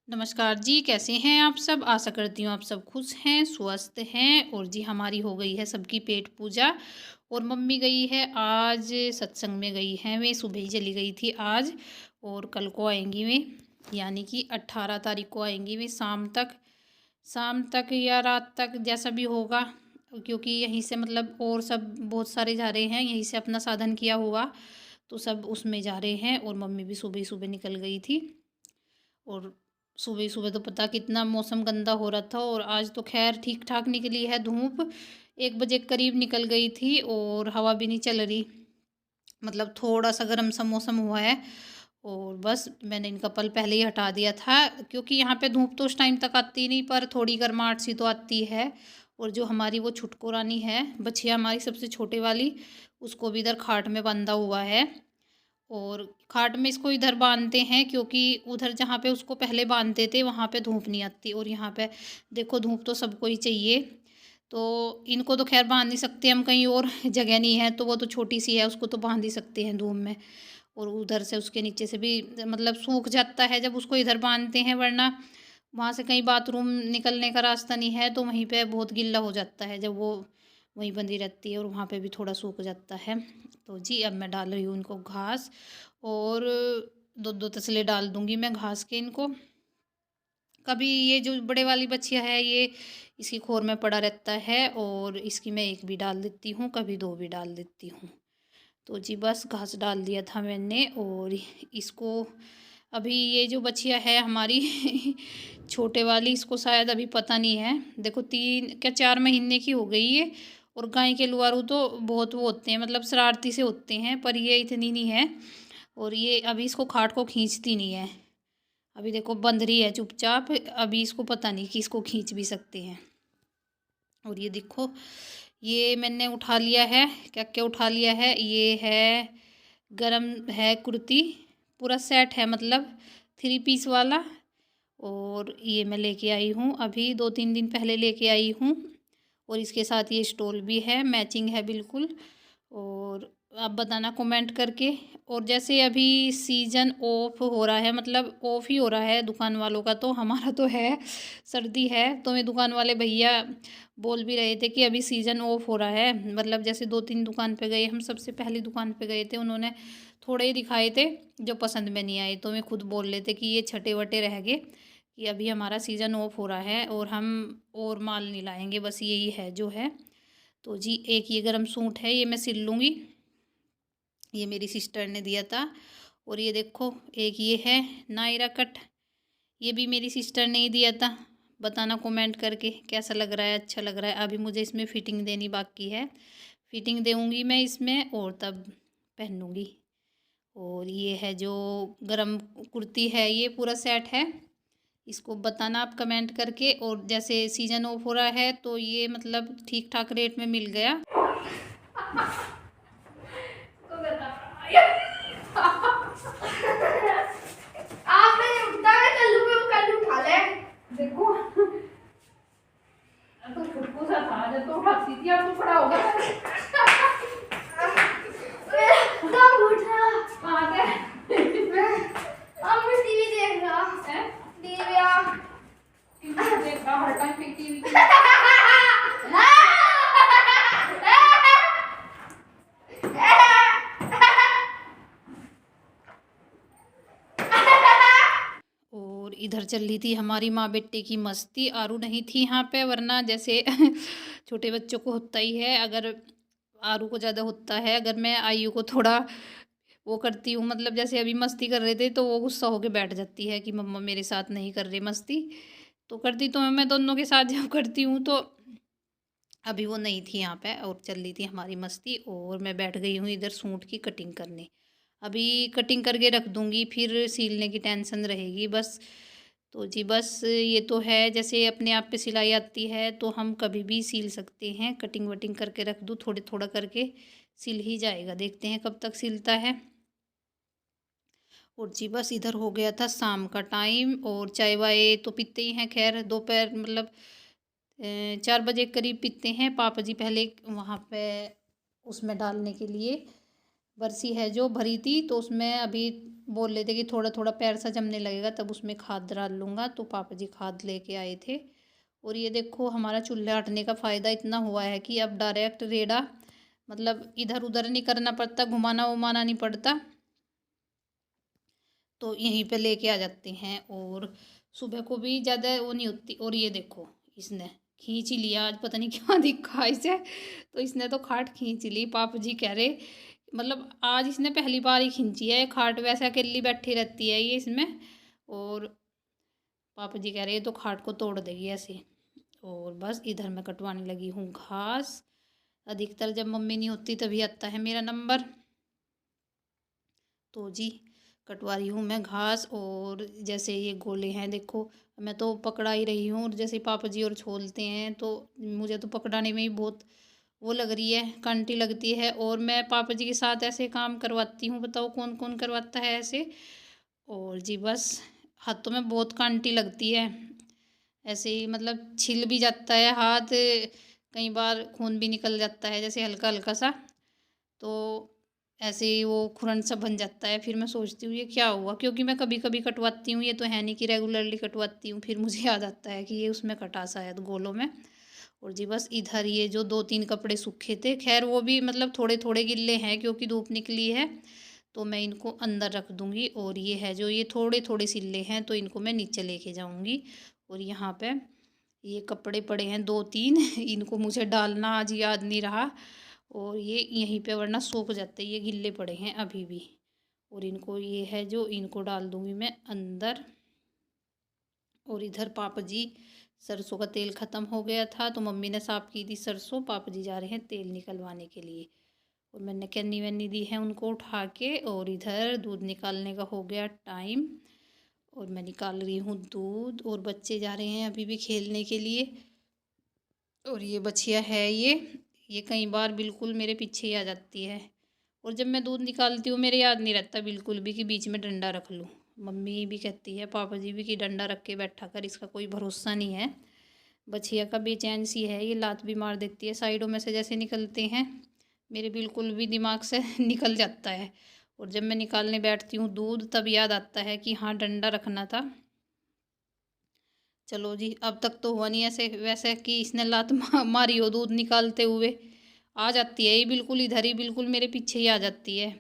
नमस्कार जी, कैसे हैं आप सब? आशा करती हूँ आप सब खुश हैं, स्वस्थ हैं। और जी हमारी हो गई है सबकी पेट पूजा। और मम्मी गई है आज सत्संग में गई हैं, वे सुबह ही चली गई थी आज। और कल को आएंगी वे, यानी कि 18 तारीख को आएंगी वे शाम तक या रात तक जैसा भी होगा। क्योंकि यहीं से मतलब और सब बहुत सारे जा रहे हैं, यहीं से अपना साधन किया हुआ तो सब उसमें जा रहे हैं। और मम्मी भी सुबह ही सुबह निकल गई थी। और सुबह सुबह तो पता कितना मौसम गंदा हो रहा था, और आज तो खैर ठीक ठाक निकली है धूप। 1 बजे के करीब निकल गई थी और हवा भी नहीं चल रही, मतलब थोड़ा सा गर्म सा मौसम हुआ है। और बस मैंने इनका पल पहले ही हटा दिया था, क्योंकि यहाँ पे धूप तो उस टाइम तक आती नहीं, पर थोड़ी गर्माहट सी तो आती है। और जो हमारी वो छुटको रानी है, बछिया हमारी सबसे छोटे वाली, उसको भी इधर खाट में बंधा हुआ है। और खाट में इसको इधर बांधते हैं, क्योंकि उधर जहाँ पे उसको पहले बांधते थे वहाँ पे धूप नहीं आती, और यहाँ पे देखो धूप तो सबको ही चाहिए। तो इनको तो खैर बांध नहीं सकते हम, कहीं और जगह नहीं है तो वो तो छोटी सी है, उसको तो बांध ही सकते हैं धूप में। और उधर से उसके नीचे से भी मतलब सूख जाता है जब उसको इधर बांधते हैं, वरना वहाँ से कहीं बाथरूम निकलने का रास्ता नहीं है तो वहीं पे बहुत गिल्ला हो जाता है जब वो वहीं बंधी रहती है, और वहाँ पे भी थोड़ा सूख जाता है। तो जी अब मैं डाल रही हूँ इनको घास, और दो दो तसले डाल दूँगी मैं घास के इनको। कभी ये जो बड़े वाली बच्चियाँ है ये इसकी खोर में पड़ा रहता है, और इसकी मैं एक भी डाल देती हूँ, कभी दो भी डाल देती हूँ। तो जी बस घास डाल दिया था मैंने। और इसको अभी ये जो बच्चिया है हमारी छोटे वाली, इसको शायद अभी पता नहीं है। देखो 3 क्या 4 महीने की हो गई है। और गाय के लुआरू तो बहुत वो होते हैं, मतलब शरारती से होते हैं, पर ये इतनी नहीं है। और ये अभी इसको खाट को खींचती नहीं है। अभी देखो बंध रही है चुपचाप, अभी इसको पता नहीं कि इसको खींच भी सकते हैं। और ये देखो ये मैंने उठा लिया है, क्या क्या उठा लिया है, ये है गरम है कुर्ती, पूरा सेट है, मतलब 3 पीस वाला। और ये मैं लेके आई हूँ अभी 2-3 दिन पहले लेके आई हूँ। और इसके साथ ये स्टोल भी है, मैचिंग है बिल्कुल। और आप बताना कमेंट करके। और जैसे अभी सीज़न ऑफ हो रहा है, मतलब ऑफ ही हो रहा है दुकान वालों का, तो हमारा तो है सर्दी है, तो मैं दुकान वाले भैया बोल भी रहे थे कि अभी सीज़न ऑफ हो रहा है। मतलब जैसे 2-3 दुकान पे गए, हम सबसे पहली दुकान पे गए थे, उन्होंने थोड़े ही दिखाए थे जो पसंद में नहीं आए, तो मैं खुद बोल रहे थे कि ये छटे वटे रह गए, कि अभी हमारा सीज़न ऑफ हो रहा है और हम और माल नहीं लाएंगे, बस यही है जो है। तो जी एक ये गरम सूट है, ये मैं सिल लूँगी, ये मेरी सिस्टर ने दिया था। और ये देखो एक ये है नायरा कट, ये भी मेरी सिस्टर ने ही दिया था। बताना कमेंट करके कैसा लग रहा है, अच्छा लग रहा है। अभी मुझे इसमें फ़िटिंग देनी बाकी है, फ़िटिंग दूँगी मैं इसमें और तब पहनूँगी। और ये है जो गरम कुर्ती है, ये पूरा सेट है, इसको बताना आप कमेंट करके। और जैसे सीज़न ऑफ हो रहा है तो ये मतलब ठीक ठाक रेट में मिल गया। आपने उठता है कल्लू में, वो कल्लू उठा ले। देखो तो छुटकू सा था जब तो उठाती थी, अब तो बड़ा हो गया। कब उठा? कहाँ पे? अब मैं टीवी देख रहा है। टीवी देख रहा हर टाइम टीवी। और इधर चल रही थी हमारी माँ बेटे की मस्ती। आरू नहीं थी यहाँ पे, वरना जैसे छोटे बच्चों को होता ही है, अगर आरू को ज़्यादा होता है, अगर मैं आयु को थोड़ा वो करती हूँ, मतलब जैसे अभी मस्ती कर रहे थे तो वो गुस्सा होके बैठ जाती है कि मम्मा मेरे साथ नहीं कर रही मस्ती। तो करती तो मैं दोनों के साथ जब करती हूँ, तो अभी वो नहीं थी यहाँ पे और चल रही थी हमारी मस्ती। और मैं बैठ गई हूँ इधर सूट की कटिंग करने, अभी कटिंग करके रख दूँगी, फिर सिलने की टेंशन रहेगी बस। तो जी बस ये तो है, जैसे अपने आप पे सिलाई आती है तो हम कभी भी सिल सकते हैं। कटिंग वटिंग करके रख दूँ, थोड़े थोड़ा करके सिल ही जाएगा, देखते हैं कब तक सिलता है। और जी बस इधर हो गया था शाम का टाइम, और चाय वाय तो पीते ही हैं, खैर दोपहर मतलब 4 बजे करीब पीते हैं। पापा जी पहले वहाँ पे उसमें डालने के लिए बरसी है जो भरी थी, तो उसमें अभी बोल रहे थे कि थोड़ा थोड़ा पैर सा जमने लगेगा तब उसमें खाद डाल लूँगा, तो पापा जी खाद लेके आए थे। और ये देखो हमारा चूल्हे आटने का फ़ायदा इतना हुआ है कि अब डायरेक्ट रेड़ा, मतलब इधर उधर नहीं करना पड़ता, घुमाना वुमाना नहीं पड़ता, तो यहीं पे लेके आ जाते हैं। और सुबह को भी ज़्यादा वो नहीं होती। और ये देखो इसने खींच ही लिया, आज पता नहीं क्या दिखा इसे, तो इसने तो खाट खींच ली। पापा जी कह रहे, मतलब आज इसने पहली बार ही खींची है खाट, वैसे अकेली बैठी रहती है ये इसमें। और पापा जी कह रहे ये तो खाट को तोड़ देगी ऐसे। और बस इधर मैं कटवाने लगी हूँ घास। अधिकतर जब मम्मी नहीं होती तभी आता है मेरा नंबर। तो जी कटवा रही हूँ मैं घास। और जैसे ये गोले हैं देखो, मैं तो पकड़ा ही रही हूँ, और जैसे पापा जी और छोलते हैं तो मुझे तो पकड़ाने में ही बहुत वो लग रही है, कांटी लगती है। और मैं पापा जी के साथ ऐसे काम करवाती हूँ, बताओ कौन कौन करवाता है ऐसे। और जी बस हाथों में बहुत कांटी लगती है ऐसे ही, मतलब छिल भी जाता है हाथ, कई बार खून भी निकल जाता है जैसे हल्का हल्का सा, तो ऐसे ही वो खुरन सा बन जाता है। फिर मैं सोचती हूँ ये क्या हुआ, क्योंकि मैं कभी कभी कटवाती हूँ, ये तो है नहीं कि रेगुलरली कटवाती हूँ। फिर मुझे याद आता है कि ये उसमें कटा शायद गोलों में। और जी बस इधर ये जो 2-3 कपड़े सूखे थे, खैर वो भी मतलब थोड़े थोड़े गिल्ले हैं क्योंकि धूप निकली है, तो मैं इनको अंदर रख दूँगी। और ये है जो ये थोड़े थोड़े सिले हैं, तो इनको मैं नीचे लेके जाऊँगी। और यहाँ पे ये कपड़े पड़े हैं 2-3 इनको मुझे डालना आज याद नहीं रहा, और ये यहीं पे वरना सूख जाते, ये गिल्ले पड़े हैं अभी भी। और इनको ये है जो इनको डाल दूँगी मैं अंदर। और इधर पापा जी, सरसों का तेल ख़त्म हो गया था तो मम्मी ने साफ़ की थी सरसों, पापा जी जा रहे हैं तेल निकलवाने के लिए। और मैंने कैनी वैनी दी है उनको उठा के। और इधर दूध निकालने का हो गया टाइम, और मैं निकाल रही हूँ दूध। और बच्चे जा रहे हैं अभी भी खेलने के लिए। और ये बछिया है ये कई बार बिल्कुल मेरे पीछे ही आ जाती है। और जब मैं दूध निकालती हूँ मेरे याद नहीं रहता बिल्कुल भी कि बीच में डंडा रख लूँ। मम्मी भी कहती है, पापा जी भी, कि डंडा रख के बैठा कर, इसका कोई भरोसा नहीं है। बछिया का बेचैन सी है, ये लात भी मार देती है, साइडों में से जैसे निकलते हैं मेरे बिल्कुल भी दिमाग से निकल जाता है। और जब मैं निकालने बैठती हूँ दूध तब याद आता है कि हाँ डंडा रखना था। चलो जी, अब तक तो हुआ नहीं ऐसे वैसे कि इसने लात मारी हो दूध निकालते हुए। आ जाती है ये बिल्कुल इधर ही, बिल्कुल मेरे पीछे ही आ जाती है।